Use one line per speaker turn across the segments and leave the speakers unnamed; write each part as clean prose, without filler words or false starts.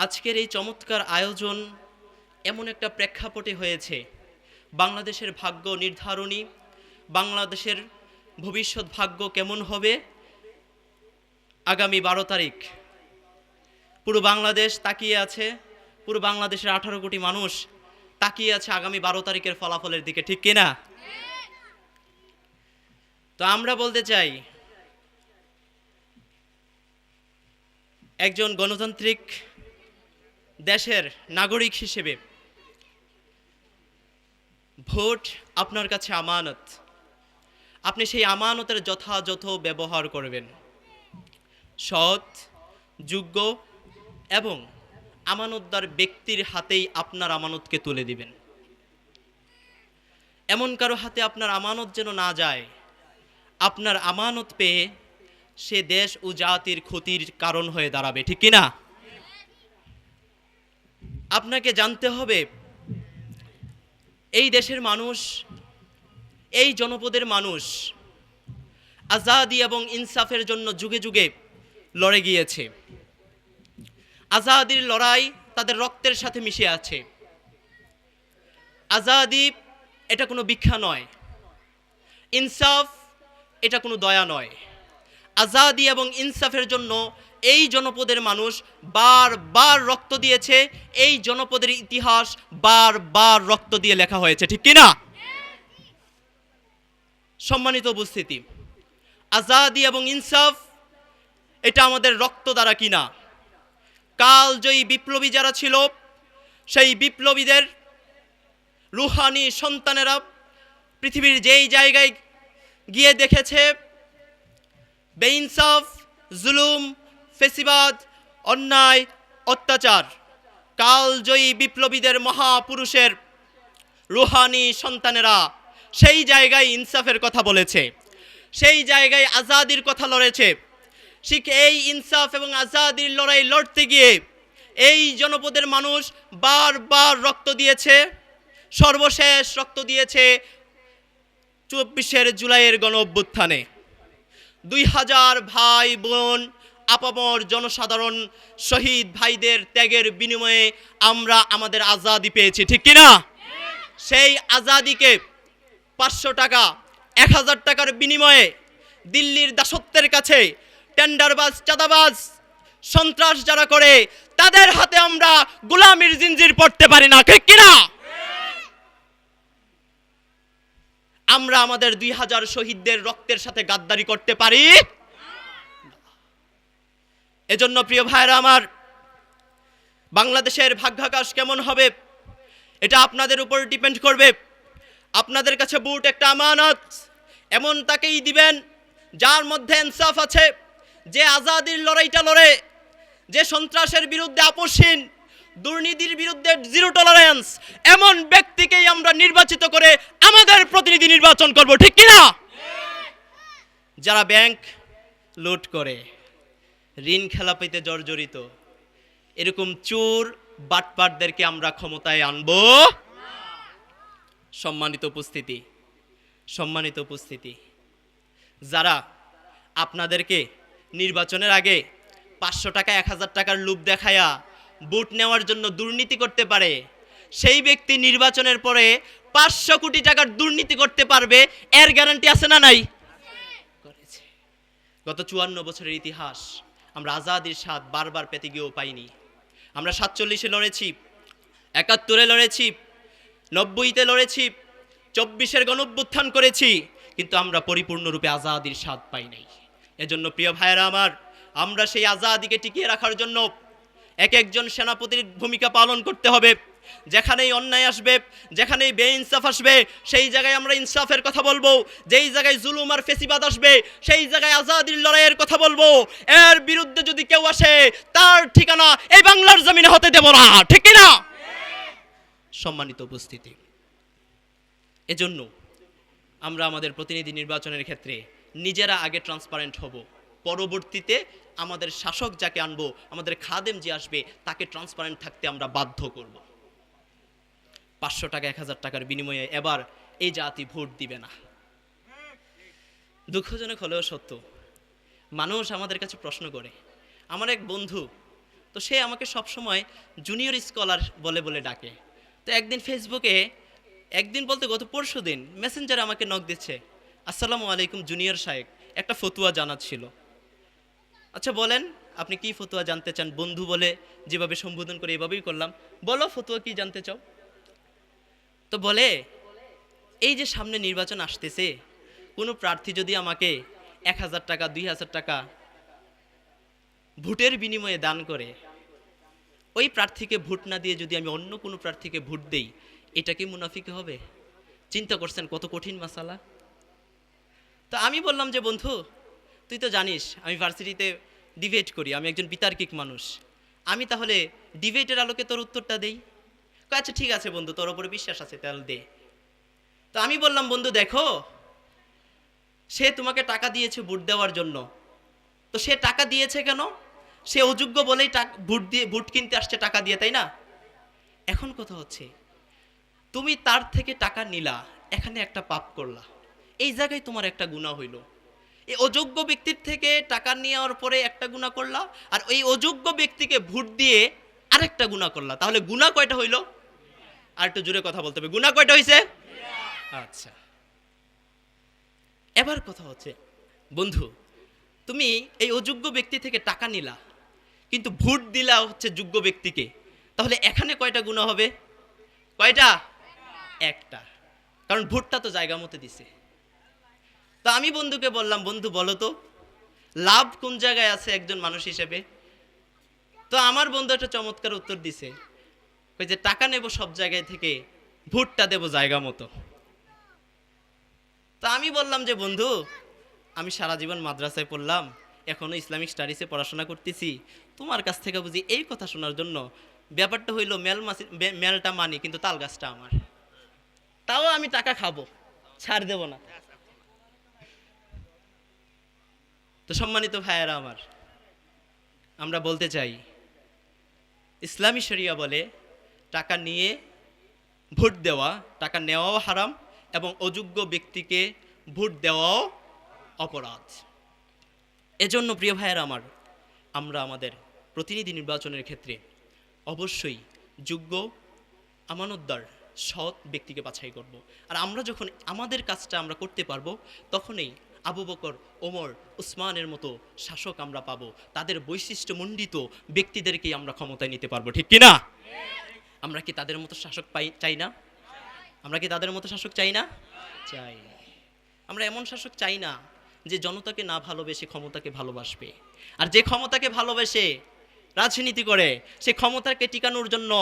আজকের এই চমৎকার আয়োজন এমন একটা প্রেক্ষাপটে হয়েছে, বাংলাদেশের ভাগ্য নির্ধারণী, বাংলাদেশের ভবিষ্যৎ ভাগ্য কেমন হবে আগামী 12 তারিখ। পুরো বাংলাদেশ তাকিয়ে আছে, পুরো বাংলাদেশের 18 কোটি মানুষ তাকিয়ে আছে আগামী 12 তারিখের ফলাফলের দিকে, ঠিক কিনা? তো আমরা বলতে চাই, একজন গণতান্ত্রিক দেশের নাগরিক হিসেবে ভোট আপনার কাছে আমানত। আপনি সেই আমানতের যথাযথ ব্যবহার করবেন, সৎ, যোগ্য এবং আমানতদার ব্যক্তির হাতেই আপনার আমানতকে তুলে দিবেন। এমন কারো হাতে আপনার আমানত যেন না যায়, আপনার আমানত পেয়ে সে দেশ ও জাতির ক্ষতির কারণ হয়ে দাঁড়াবে, ঠিক কিনা? আপনাকে জানতে হবে, এই দেশের মানুষ, এই জনপদের মানুষ আজাদি এবং ইনসাফের জন্য যুগে যুগে লড়ে গিয়েছে। আজাদির লড়াই তাদের রক্তের সাথে মিশে আছে। আজাদি এটা কোনো ভিক্ষা নয়, ইনসাফ এটা কোনো দয়া নয়। আজাদি এবং ইনসাফের জন্য এই জনপদের মানুষ বারবার রক্ত দিয়েছে। এই জনপদের ইতিহাস বারবার রক্ত দিয়ে লেখা হয়েছে, ঠিক কিনা? সম্মানিত উপস্থিতি, আজাদি এবং ইনসাফ এটা আমাদের রক্ত দ্বারা কিনা। কালজয়ী বিপ্লবী যারা ছিল, সেই বিপ্লবীদের রুহানি সন্তানেরা পৃথিবীর যেই জায়গায় গিয়ে দেখেছে বেইনসাফ, জুলুম, ফেসিবাদ, অন্যায়, অত্যাচার, কালজয়ী বিপ্লবীদের মহাপুরুষের রুহানি সন্তানেরা সেই জায়গায় ইনসাফের কথা বলেছে, সেই জায়গায় আজাদির কথা লড়েছে। ঠিক এই ইনসাফ এবং আজাদির লড়াই লড়তে গিয়ে এই জনপদের মানুষ বারবার রক্ত দিয়েছে। সর্বশেষ রক্ত দিয়েছে 24 জুলাইয়ের গণ অভ্যুত্থানে। 2000 ভাই বোন, আপামর জনসাধারণ, শহীদ ভাইদের ত্যাগের বিনিময়ে আমরা আমাদের আজাদি পেয়েছি, ঠিক কিনা? সেই আজাদিকে 500 টাকা, 1000 টাকার বিনিময়ে দিল্লির দাসত্বের কাছে টেন্ডারবাজ, চাঁদাবাজ, সন্ত্রাস যারা করে তাদের হাতে আমরা গোলামির জিঞ্জির পড়তে পারি না, ঠিক কিনা? আমরা আমাদের 2000 শহীদদের রক্তের সাথে গাদ্দারি করতে পারি? এজন্য প্রিয় ভাইরা আমার, বাংলাদেশের ভাগ্যাকাশ কেমন হবে এটা আপনাদের উপর ডিপেন্ড করবে। আপনাদের কাছে ভোট একটা আমানত, এমন তাকেই দিবেন যার মধ্যে ইনসাফ আছে, যে আজাদির লড়াইটা লড়ে, যে সন্ত্রাসের বিরুদ্ধে আপোষহীন, দুর্নীতির বিরুদ্ধে জিরো টলারেন্স, এমন ব্যক্তিকেই আমরা নির্বাচিত করে আমাদের প্রতিনিধি নির্বাচন করব, ঠিক কিনা? যারা ব্যাংক লুট করে, ঋণ খেলাপিতে জর্জরিত, এরকম চোর বাটপারদেরকে আমরা ক্ষমতায় আনব। সম্মানিত উপস্থিতি, যারা আপনাদেরকে নির্বাচনের আগে 500 টাকা, 1000 টাকার লোভ দেখায়া ভোট নেওয়ার জন্য দুর্নীতি করতে পারে, সেই ব্যক্তি নির্বাচনের পরে 500 কোটি টাকার দুর্নীতি করতে পারবে, এর গ্যারান্টি আছে না নাই? করেছে। গত 54 বছরের ইতিহাস আমরা আজাদির স্বাদ বারবার পেতে গিয়েও পাইনি। আমরা 47-এ লড়েছি, 71-এ লড়েছি, 90-তে লড়েছি, 24-এর গণঅভ্যুত্থান করেছি, কিন্তু আমরা পরিপূর্ণরূপে আজাদির স্বাদ পাই নাই। এজন্য প্রিয় ভাইয়েরা আমার, আমরা সেই আজাদিকে টিকিয়ে রাখার জন্য এক একজন সেনাপতির ভূমিকা পালন করতে হবে। যেখানেই অন্যায় আসবে, যেখানেই বেইনসাফ আসবে, সেই জায়গায় আমরা ইনসাফের কথা বলবো। যেই জায়গায় জুলুম আর ফেসিবাদ আসবে, সেই জায়গায় আজাদির লড়াইয়ের কথা বলবো। এর বিরুদ্ধে যদি কেউ আসে, তার ঠিকানা এই বাংলার জমিনে হতে দেব না, ঠিক না? সম্মানিত উপস্থিতি, এজন্য আমরা আমাদের প্রতিনিধি নির্বাচনের ক্ষেত্রে নিজেরা আগে ট্রান্সপারেন্ট হব, পরবর্তীতে আমাদের শাসক যাকে আনবো, আমাদের খাদেম যে আসবে, তাকে ট্রান্সপারেন্ট থাকতে আমরা বাধ্য করব। 500 টাকা, 1000 টাকার বিনিময়ে এবার এই জাতি ভোট দিবে না। দুঃখজনক হলেও সত্য, মানুষ আমাদের কাছে প্রশ্ন করে। আমার এক বন্ধু তো সে আমাকে সবসময় জুনিয়র স্কলার বলে বলে ডাকে। তো একদিন ফেসবুকে, একদিন বলতে গত পরশু দিন মেসেঞ্জারে আমাকে নক দিচ্ছে, আসসালামু আলাইকুম জুনিয়র সাহেব, একটা ফতুয়া জানার ছিল। আচ্ছা বলেন, আপনি কি ফতুয়া জানতে চান? বন্ধু বলে যেভাবে সম্বোধন করে এভাবেই করলাম, বলো ফতুয়া কি জানতে চাও। তো বলে, এই যে সামনে নির্বাচন আসতেছে, কোনো প্রার্থী যদি আমাকে 1,000 টাকা 2,000 টাকা ভোটের বিনিময়ে দান করে, ওই প্রার্থীকে ভোট না দিয়ে যদি আমি অন্য কোনো প্রার্থীকে ভোট দেই, এটা কি মুনাফিক হবে? চিন্তা করছেন কত কঠিন মাসালা। তো আমি বললাম যে বন্ধু, তুই তো জানিস আমি ভার্সিটিতে ডিবেট করি, আমি একজন বিতার্কিক মানুষ, আমি তাহলে ডিবেটের আলোকে তোর উত্তরটা দেই। আচ্ছা ঠিক আছে বন্ধু, তোর উপরে বিশ্বাস আছে, তাহলে দে। তো আমি বললাম, বন্ধু দেখো, সে তোমাকে টাকা দিয়েছে ভোট দেওয়ার জন্য, তো সে টাকা দিয়েছে কেন? সে অযোগ্য বলেই ভোট কিনতে আসছে টাকা দিয়ে, তাই না? এখন কথা হচ্ছে, তুমি তার থেকে টাকা নিলা, এখানে একটা পাপ করলা, এই জায়গায় তোমার একটা গুনাহ হইল। এই অযোগ্য ব্যক্তির থেকে টাকা নেওয়ার পরে একটা গুনাহ করলা, আর ওই অযোগ্য ব্যক্তিকে ভোট দিয়ে আরেকটা গুনাহ করলা, তাহলে গুনাহ কয়টা হইল? আর একটু জোরে কথা বলতে হবে, গুনাহ কয়টা হইছে? আচ্ছা, এবার কথা হচ্ছে, বন্ধু তুমি এই অযোগ্য ব্যক্তি থেকে টাকা নিলা, কিন্তু ভোট দিলা হচ্ছে যোগ্য ব্যক্তিকে, তাহলে এখানে কয়টা গুনাহ হবে? কয়টা? একটা, কারণ ভোটটা তো জায়গা মতো দিছে। তো আমি বন্ধুকে বললাম, বন্ধু বলো তো লাভ কোন জায়গায় আছে একজন মানুষ হিসেবে? তো আমার বন্ধু একটা চমৎকার উত্তর দিছে, ওই যে টাকা নেব সব জায়গায় থেকে, ভোটটা দেব জায়গা মতো। তো আমি বললাম যে বন্ধু, আমি সারা জীবন মাদ্রাসায় পড়লাম, এখনো ইসলামিক স্টাডিজে পড়াশোনা করতেছি, তোমার কাছ থেকে বুঝি এই কথা শোনার জন্য? ব্যাপারটা হইলো মেলটা মানি, কিন্তু তাল গাছটা আমার, তাও আমি টাকা খাবো, ছাড় দেব না। তো সম্মানিত ভাইয়েরা আমার, আমরা বলতে চাই, ইসলামী শরিয়া বলে টাকা নিয়ে ভোট দেওয়া, টাকা নেওয়াও হারাম, এবং অযোগ্য ব্যক্তিকে ভোট দেওয়াও অপরাধ। এজন্য প্রিয় ভাইয়েরা আমার, আমরা আমাদের প্রতিনিধি নির্বাচনের ক্ষেত্রে অবশ্যই যোগ্য, আমানতদার, সৎ ব্যক্তিকে বাছাই করব। আর আমরা যখন আমাদের কাজটা আমরা করতে পারবো, তখনই আবু বকর, ওমর, উসমানের মতো শাসক আমরা পাবো, তাদের বৈশিষ্ট্যমণ্ডিত ব্যক্তিদেরকেই আমরা ক্ষমতায় নিতে পারবো, ঠিক কিনা? আমরা কি তাদের মতো শাসক চাই না? আমরা কি তাদের মতো শাসক চাই না? চাই। আমরা এমন শাসক চাই না যে জনতাকে না ভালোবেসে ক্ষমতাকে ভালোবাসবে, আর যে ক্ষমতাকে ভালোবেসে রাজনীতি করে, সে ক্ষমতাকে টিকানোর জন্য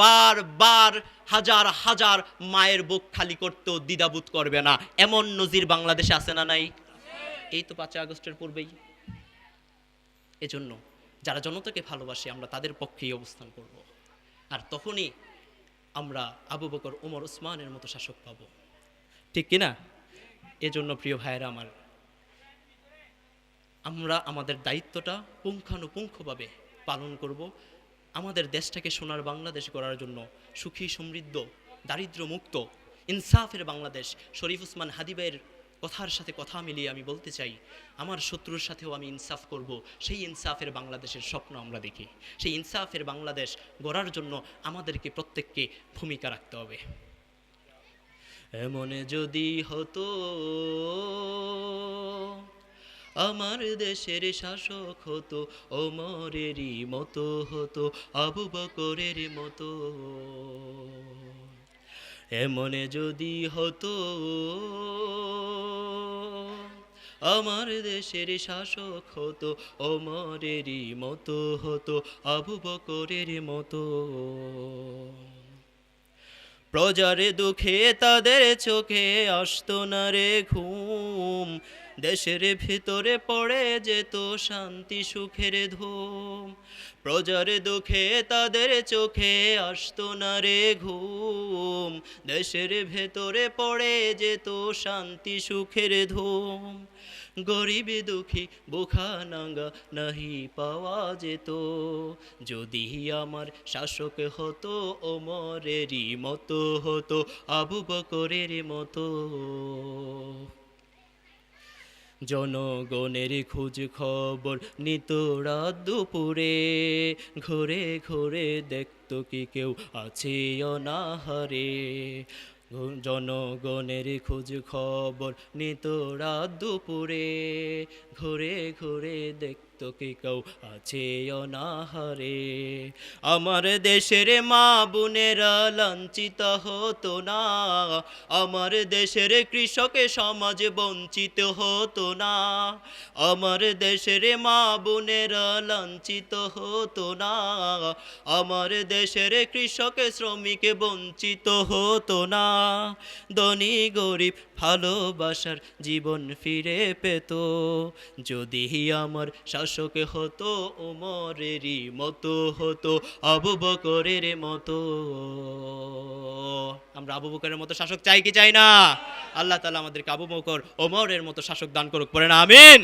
বারবার হাজার হাজার মায়ের বুক খালি করতেও দ্বিধাবোধ করবে না। এমন নজির বাংলাদেশে আছে না নাই? এই তো 5 আগস্টের পূর্বেই। এজন্য যারা জনতাকে ভালোবাসে, আমরা তাদের পক্ষেই অবস্থান করব, আর তখনই আমরা আবু বকর, ওমর, উসমানের মতো শাসক পাব, ঠিক কিনা? এজন্য প্রিয় ভাইয়েরা আমার, আমরা আমাদের দায়িত্বটা পুঙ্খানুপুঙ্খভাবে পালন করব। আমাদের দেশটাকে সোনার বাংলাদেশ গড়ার জন্য, সুখী, সমৃদ্ধ, দারিদ্র মুক্ত, ইনসাফের বাংলাদেশ। শরীফ উসমান হাদি ভাইয়ের কথার সাথে কথা মিলিয়ে আমি বলতে চাই, আমার শত্রুর সাথেও আমি ইনসাফ করব। সেই ইনসাফের বাংলাদেশের স্বপ্ন আমরা দেখি। সেই ইনসাফের বাংলাদেশ গড়ার জন্য আমাদেরকে প্রত্যেককে ভূমিকা রাখতে হবে। এমন যদি হতো আমার দেশের শাসক হতো, ওমরেরই মতো হতো, আবু বকরের মতো। এমন যদি হতো আমার দেশের শাসক হতো, ওমরেরই মতো হতো, আবু বকরের মতো। প্রজার দুঃখে তাদের চোখে আসতো না রে ঘুম, দেশের ভিতরে পড়ে যেত শান্তি সুখের ধুম। প্রজার দুঃখে তাদের চোখে আসতো না রে ঘুম, দেশের ভেতরে পড়ে যেত শান্তি সুখের ধুম। গরিব দুঃখী বুখা নাঙ্গা নাহি পাওয়া যেত, যদি আমার শাসক হতো ওমরেরই মতো হতো, আবু বকরের মতো। জনগণের খোঁজ খবর নিত রাত দুপুরে, ঘুরে ঘুরে দেখতো কি কেউ আছে অনাহারে। জনগণের খোঁজ খবর নিত রাত দুপুরে, ঘুরে ঘুরে দেখতো কি কেউ আছে অনাহারে। আমার দেশের মা বোনেরা লাঞ্ছিত হতো না, আমার দেশের কৃষক সমাজ বঞ্চিত হতো না, আমার দেশের মা বোনেরা লাঞ্ছিত হতো না, আমার দেশের কৃষক শ্রমিক বঞ্চিত হতো না। ধনী গরিব ভালোবাসার জীবন ফিরে পেত, যদি আমার শাসক হতো ওমরেরই মতো হতো, আবু বকরের মতো। আমরা আবু বকরের মতো শাসক চাই কি চাই না? আল্লাহ তাআলা আমাদেরকে আবু বকর ওমরের মতো শাসক দান করুক, পড়েন আমিন।